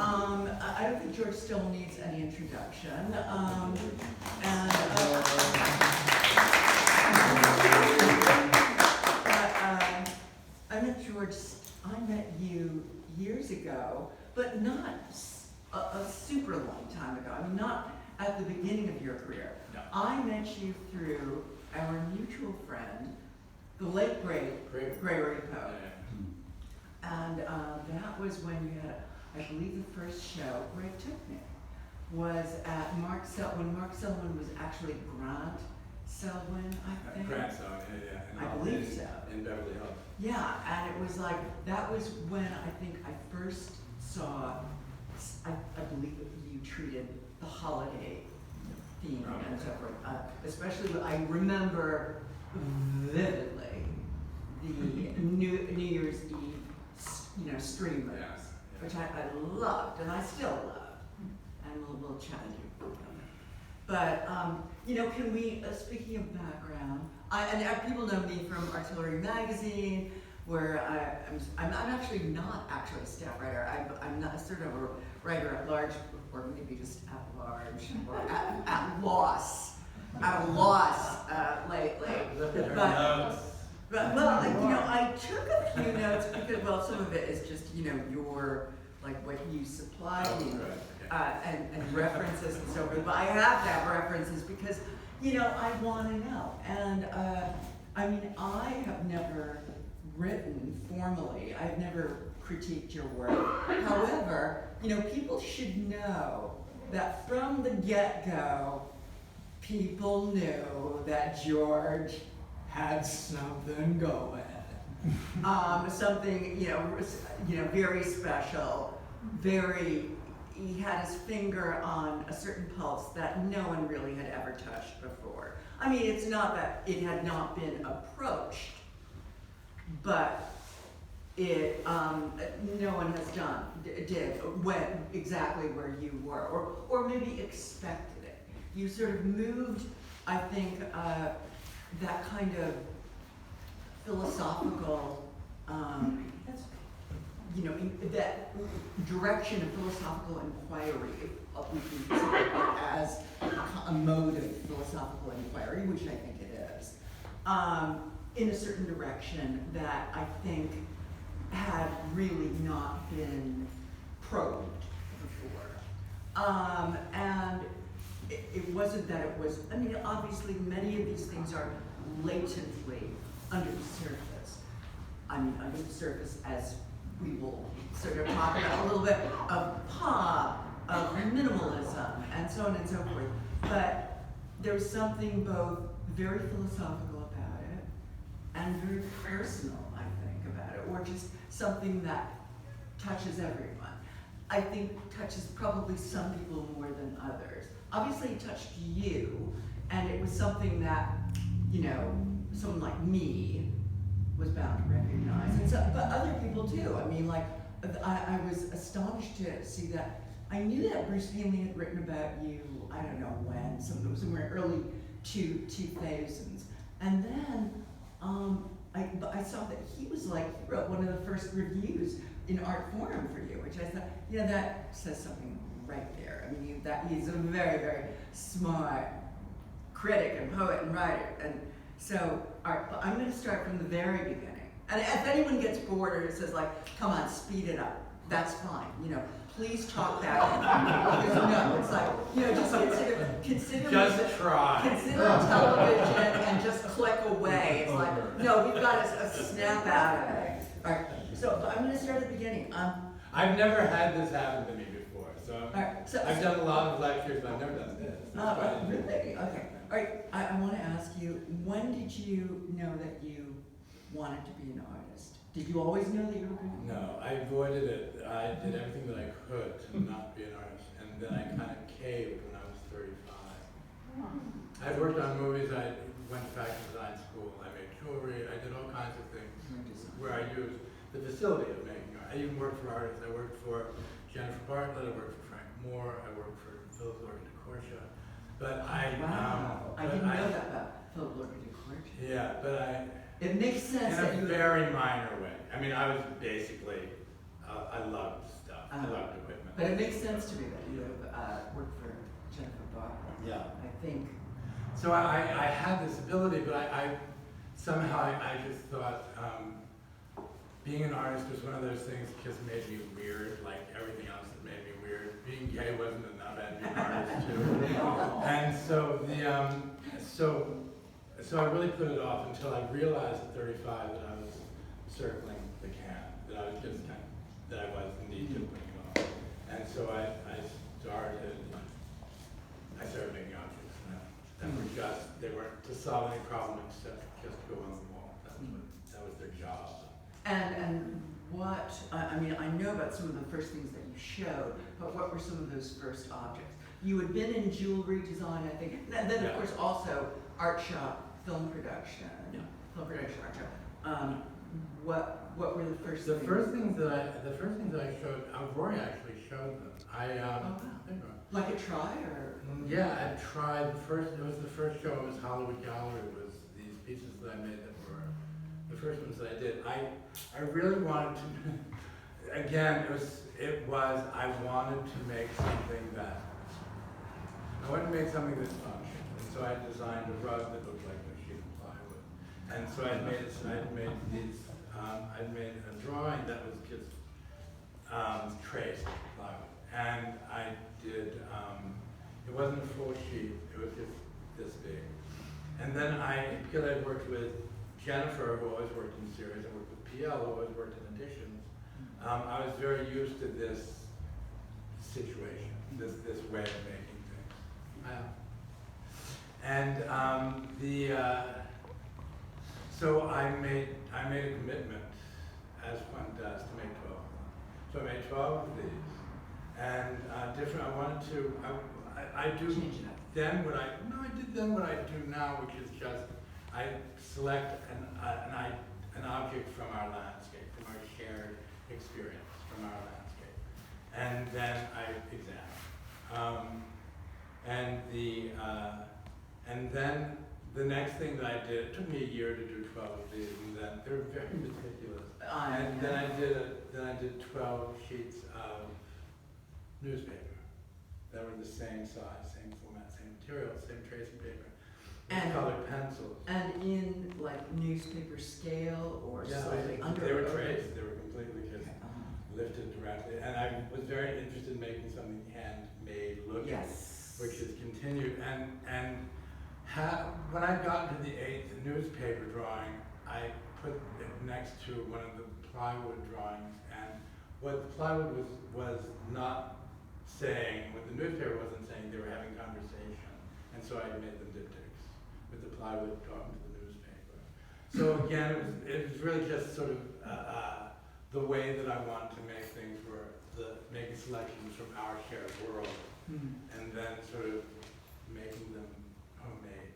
I don't think George still needs any introduction. I met George, I met you years ago, but not a super long time ago. I mean, not at the beginning of your career. No. I met you through our mutual friend, the late great Gregory Poe. And that was when you had, I believe the first show Greg took me was at when Mark Selwyn was actually Grant Selwyn, I think. Grant Selwyn, yeah. I believe so. In Beverly Hills. Yeah, and it was like, that was when I think I first saw, I believe you treated the holiday theme and so forth. Especially, I remember vividly the New Year's Eve, streamers, Yes. which I loved, and I still love. And we'll chat to you. But, can we, speaking of background, people know me from Artillery Magazine, where I'm actually not actually a staff writer. I'm not sort of a writer at large, or maybe just at large, or at loss lately. But I took a few notes because, some of it is just, your, what you supplied me, and references and so forth. But I have to have references because, I want to know. And, I have never written formally. I've never critiqued your work. However, people should know that from the get-go, people knew that George had something going. Something, very special, he had his finger on a certain pulse that no one really had ever touched before. I mean, it's not that it had not been approached, but it, no one went exactly where you were, or maybe expected it. You sort of moved, I think, that kind of philosophical, that direction of philosophical inquiry, if we can consider it as a mode of philosophical inquiry, which I think it is, in a certain direction that I think had really not been probed before. And it wasn't that it was, obviously many of these things are latently under the surface. Under the surface, as we will sort of talk about a little bit of pop, of minimalism, and so on and so forth. But there's something both very philosophical about it and very personal, I think, about it, or just something that touches everyone. I think touches probably some people more than others. Obviously it touched you, and it was something that, someone like me was bound to recognize, and so, but other people too. I was astonished to see that. I knew that Bruce Hanley had written about you, I don't know when, somewhere early 2000s, and then I saw that he wrote one of the first reviews in Art Forum for you, which I thought, that says something right there. That he's a very, very smart critic and poet and writer. And so, but I'm going to start from the very beginning. And if anyone gets bored or says come on, speed it up, that's fine. Please talk that. Because just consider television and just click away. It's no, we've got a snap out of it. All right. So I'm going to start at the beginning. I've never had this happen to me before, so I've done a lot of lectures, but I've never done this. Really? Okay. All right. I want to ask you, when did you know that you wanted to be an artist? Did you always know that you were going to be? No, I avoided it. I did everything that I could to not be an artist, and then I kind of caved when I was 35. I worked on movies. I went to fashion design school. I made jewelry. I did all kinds of things where I used the facility of making art. I even worked for artists. I worked for Jennifer Bartlett. I worked for Frank Moore. I worked for Philip Lorca DeCorsia. But I didn't know that about Philip Lorca DeCorsia. Yeah, but it makes sense in a very minor way. I was basically, I loved stuff. I loved equipment. But it makes sense to me that you have worked for Jennifer Barker. Yeah. I think, So I had this ability, but I somehow I just thought being an artist was one of those things that just made me weird, like everything else that made me weird. Being gay wasn't enough, I had to be an artist too. And so so I really put it off until I realized at 35 that I was circling the can, that I was just that I was indeed just putting it off. And so I started making objects that were they weren't to solve any problem except just go on the wall. That was their job. and what, I mean, I know about some of the first things that you showed, but what were some of those first objects? You had been in jewelry design, I think, and then of Yeah. course also art shop, film production, Yeah. art shop. What were the first The things? first things that I showed, Rory actually showed them. wow. There you go. Like a try or? Yeah, I tried first. It was the first show. It was Hollywood Gallery. It was these pieces that I made that were the first ones that I did. I really wanted to. Again, I wanted to make something that. I wanted to make something that functioned, and so I designed a rug that looked like a sheet of plywood. And so I made a drawing that was just traced plywood, and I did. It wasn't a full sheet, it was just this big. And then because I worked with Jennifer, who always worked in series, I worked with PL, who always worked in editions, I was very used to this situation, this way of making things. So I made a commitment, as one does, to make 12 of them. So I made 12 of these, and different. I wanted to. I do Change it up. I did then what I do now, which is just I select an object from our landscape, from our shared experience, from our landscape, and then I examine. And then the next thing that I did, it took me a year to do 12 of these, and then they were very meticulous. And then I did 12 sheets of newspaper that were the same size, same format, same material, same tracing paper, And- colored pencils. And in like newspaper scale or slightly under? They were traced. They were completely just Uh-huh. lifted directly. And I was very interested in making something handmade looking. Yes. Which has continued. When I got into the 8th newspaper drawing, I put it next to one of the plywood drawings, and what the plywood was not saying, what the newspaper wasn't saying, they were having conversation, and so I made them diptychs with the plywood talking to the newspaper. So again, it was really just sort of the way that I wanted to make things were making selections from our shared world, Mhm. and then sort of making them homemade.